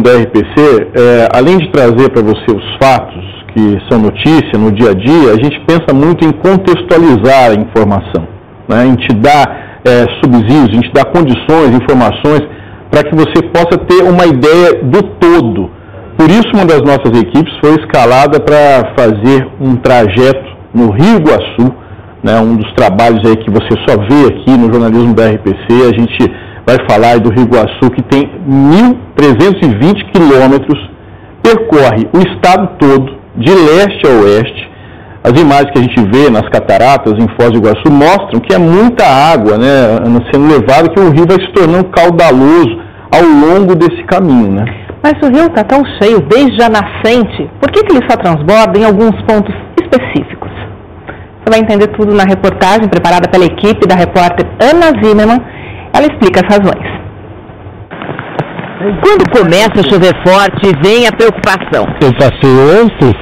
Da RPC, além de trazer para você os fatos que são notícia no dia a dia, a gente pensa muito em contextualizar a informação, né? Em te dar subsídios, em te dar condições, informações, para que você possa ter uma ideia do todo. Por isso, uma das nossas equipes foi escalada para fazer um trajeto no Rio Iguaçu, né? Um dos trabalhos aí que você só vê aqui no jornalismo da RPC. A gente vai falar do Rio Iguaçu, que tem 1.320 quilômetros, percorre o estado todo, de leste a oeste. As imagens que a gente vê nas cataratas, em Foz do Iguaçu, mostram que é muita água, né, sendo levada, que o rio vai se tornando caudaloso ao longo desse caminho, né? Mas o rio está tão cheio desde a nascente, por que ele só transborda em alguns pontos específicos? Você vai entender tudo na reportagem preparada pela equipe da repórter Ana Zimmermann. Ela explica as razões. Quando começa a chover forte, vem a preocupação. Eu passei ontem,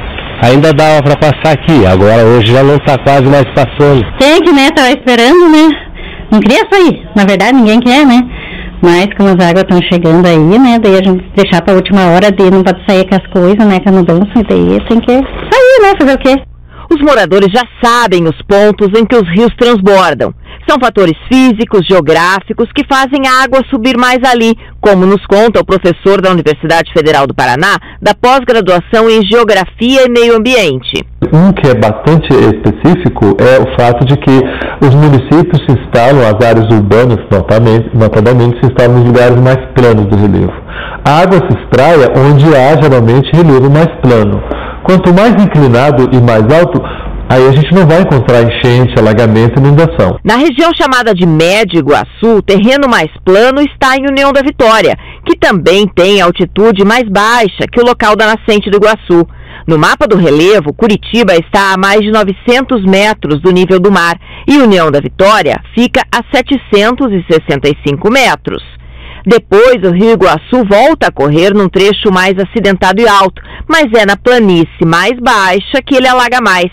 ainda dava para passar aqui. Agora hoje já não está quase mais passando. Tem que, né? Tava esperando, né? Não queria sair. Na verdade, ninguém quer, né? Mas como as águas estão chegando aí, né? Daí a gente deixar para a última hora, daí não pode sair com as coisas, né? Que a mudança, e daí tem que sair, né? Fazer o quê? Os moradores já sabem os pontos em que os rios transbordam. São fatores físicos, geográficos, que fazem a água subir mais ali, como nos conta o professor da Universidade Federal do Paraná, da pós-graduação em Geografia e Meio Ambiente. Um que é bastante específico é o fato de que os municípios se instalam, as áreas urbanas, notadamente, se instalam nos lugares mais planos do relevo. A água se espraia onde há, geralmente, relevo mais plano. Quanto mais inclinado e mais alto, aí a gente não vai encontrar enchente, alagamento e inundação. Na região chamada de Médio Iguaçu, o terreno mais plano está em União da Vitória, que também tem altitude mais baixa que o local da nascente do Iguaçu. No mapa do relevo, Curitiba está a mais de 900 metros do nível do mar e União da Vitória fica a 765 metros. Depois, o Rio Iguaçu volta a correr num trecho mais acidentado e alto, mas é na planície mais baixa que ele alaga mais.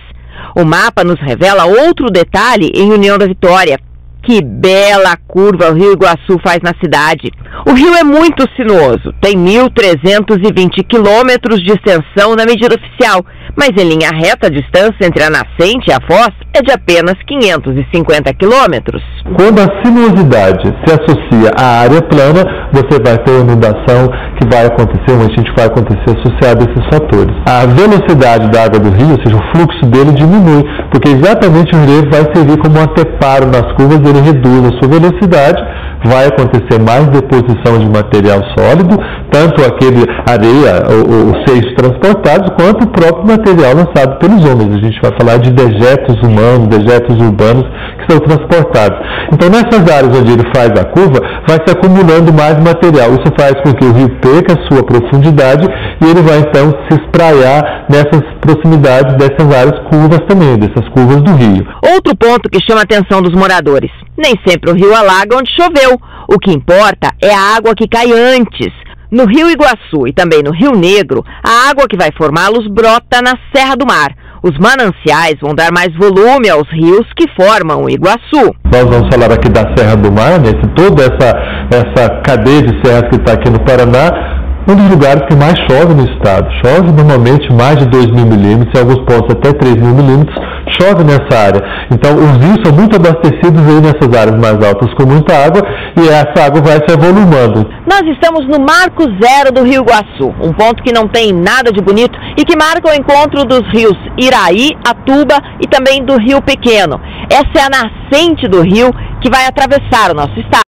O mapa nos revela outro detalhe em União da Vitória. Que bela curva o Rio Iguaçu faz na cidade. O rio é muito sinuoso, tem 1.320 quilômetros de extensão na medida oficial, mas em linha reta a distância entre a nascente e a foz é de apenas 550 quilômetros. Quando a sinuosidade se associa à área plana, você vai ter uma inundação que vai acontecer, uma enchente vai acontecer associada a esses fatores. A velocidade da água do rio, ou seja, o fluxo dele diminui, porque exatamente o relevo vai servir como um anteparo nas curvas, ele reduz a sua velocidade, vai acontecer mais deposição de material sólido, tanto aquele areia, os seios transportados, quanto o próprio material lançado pelos homens. A gente vai falar de dejetos humanos, dejetos urbanos que são transportados. Então, nessas áreas onde ele faz a curva, vai se acumulando mais material. Isso faz com que o rio perca a sua profundidade e ele vai, então, se espraiar nessas proximidades dessas áreas curvas também, dessas curvas do rio. Outro ponto que chama a atenção dos moradores. Nem sempre o rio alaga onde choveu. O que importa é a água que cai antes. No Rio Iguaçu e também no Rio Negro, a água que vai formá-los brota na Serra do Mar. Os mananciais vão dar mais volume aos rios que formam o Iguaçu. Nós vamos falar aqui da Serra do Mar, né? Toda essa cadeia de serras que está aqui no Paraná, um dos lugares que mais chove no estado. Chove normalmente mais de 2.000 milímetros, em alguns pontos até 3.000 milímetros, chove nessa área. Então os rios são muito abastecidos aí nessas áreas mais altas com muita água e essa água vai se evolumando. Nós estamos no Marco Zero do Rio Iguaçu, um ponto que não tem nada de bonito e que marca o encontro dos rios Iraí, Atuba e também do Rio Pequeno. Essa é a nascente do rio que vai atravessar o nosso estado.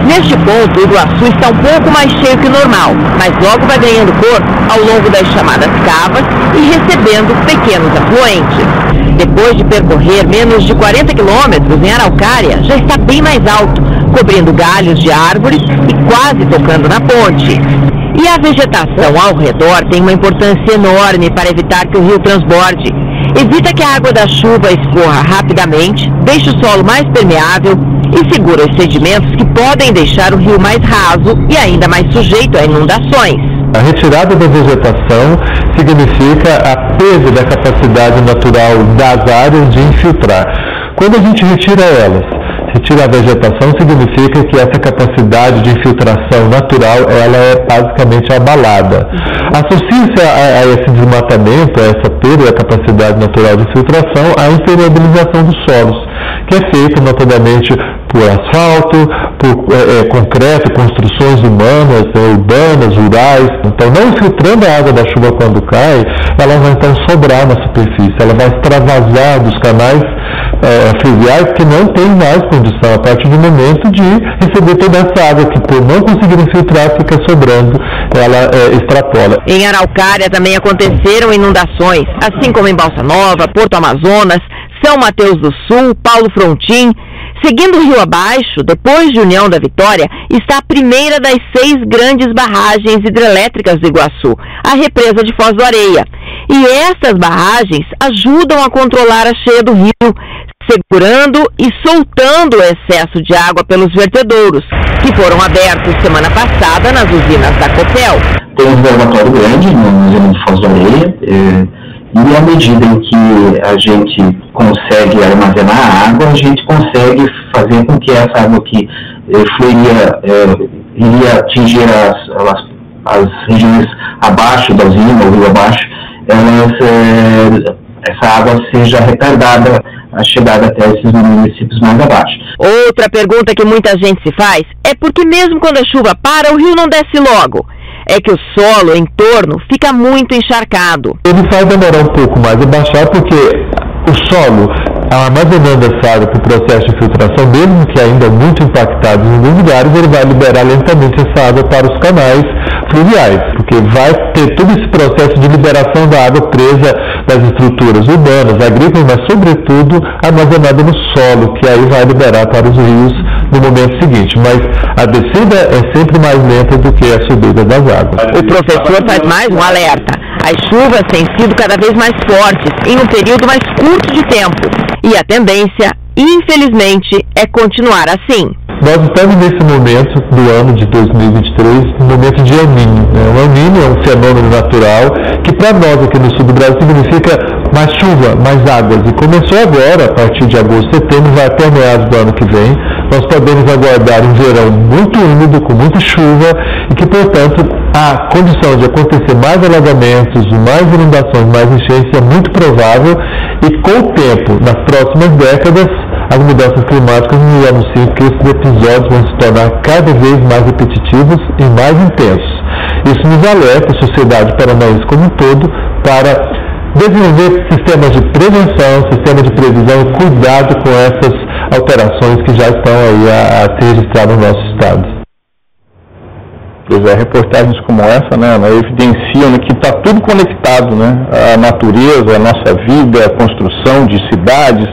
Neste ponto, o Iguaçu está um pouco mais cheio que o normal, mas logo vai ganhando corpo ao longo das chamadas cavas e recebendo pequenos afluentes. Depois de percorrer menos de 40 quilômetros em Araucária, já está bem mais alto, cobrindo galhos de árvores e quase tocando na ponte. E a vegetação ao redor tem uma importância enorme para evitar que o rio transborde. Evita que a água da chuva escorra rapidamente, deixe o solo mais permeável e segura os sedimentos que podem deixar o rio mais raso e ainda mais sujeito a inundações. A retirada da vegetação significa a perda da capacidade natural das áreas de infiltrar. Quando a gente retira elas, tira a vegetação, significa que essa capacidade de infiltração natural, ela é basicamente abalada. Associa-se a esse desmatamento, a essa perda da capacidade natural de infiltração, a impermeabilização dos solos, que é feita notadamente por asfalto, por concreto, construções humanas, urbanas, rurais. Então, não infiltrando a água da chuva quando cai, ela vai então sobrar na superfície, ela vai extravasar dos canais fluviais que não tem mais condição, a partir do momento de receber toda essa água que, por não conseguir infiltrar, fica sobrando, ela extrapola. Em Araucária também aconteceram inundações, assim como em Balsa Nova, Porto Amazonas, São Mateus do Sul, Paulo Frontin. Seguindo o rio abaixo, depois de União da Vitória, está a primeira das 6 grandes barragens hidrelétricas do Iguaçu, a represa de Foz do Areia. E essas barragens ajudam a controlar a cheia do rio, segurando e soltando o excesso de água pelos vertedouros, que foram abertos semana passada nas usinas da Copel. Tem um reservatório grande na usina de Foz do Areia, e à medida em que a gente consegue armazenar a água, a gente consegue fazer com que essa água que iria atingir as regiões abaixo da usina, ou rio abaixo, essa água seja retardada a chegada até esses municípios mais abaixo. Outra pergunta que muita gente se faz é porque mesmo quando a chuva para, o rio não desce logo. É que o solo em torno fica muito encharcado. Ele vai demorar um pouco mais a baixar porque o solo, armazenando essa água para o processo de filtração, mesmo que ainda muito impactado em alguns lugares, ele vai liberar lentamente essa água para os canais fluviais, porque vai ter todo esse processo de liberação da água presa nas estruturas urbanas, agrícolas, mas sobretudo armazenada no solo, que aí vai liberar para os rios no momento seguinte. Mas a descida é sempre mais lenta do que a subida das águas. O professor faz mais um alerta. As chuvas têm sido cada vez mais fortes em um período mais curto de tempo. E a tendência, infelizmente, é continuar assim. Nós estamos nesse momento do ano de 2023, no momento de El Niño. O El Niño é um fenômeno natural que para nós aqui no sul do Brasil significa mais chuva, mais águas. E começou agora, a partir de agosto, setembro, vai até meados do ano que vem. Nós podemos aguardar um verão muito úmido, com muita chuva, e que, portanto, a condição de acontecer mais alagamentos, mais inundações, mais enchentes é muito provável, e com o tempo, nas próximas décadas, as mudanças climáticas nos anunciam que esses episódios vão se tornar cada vez mais repetitivos e mais intensos. Isso nos alerta, a sociedade paranaense como um todo, para desenvolver sistemas de prevenção, sistemas de previsão e cuidado com essas alterações que já estão aí a ser registradas no nosso estado. Pois é, reportagens como essa, né, evidenciam que está tudo conectado, né, a natureza, a nossa vida, a construção de cidades,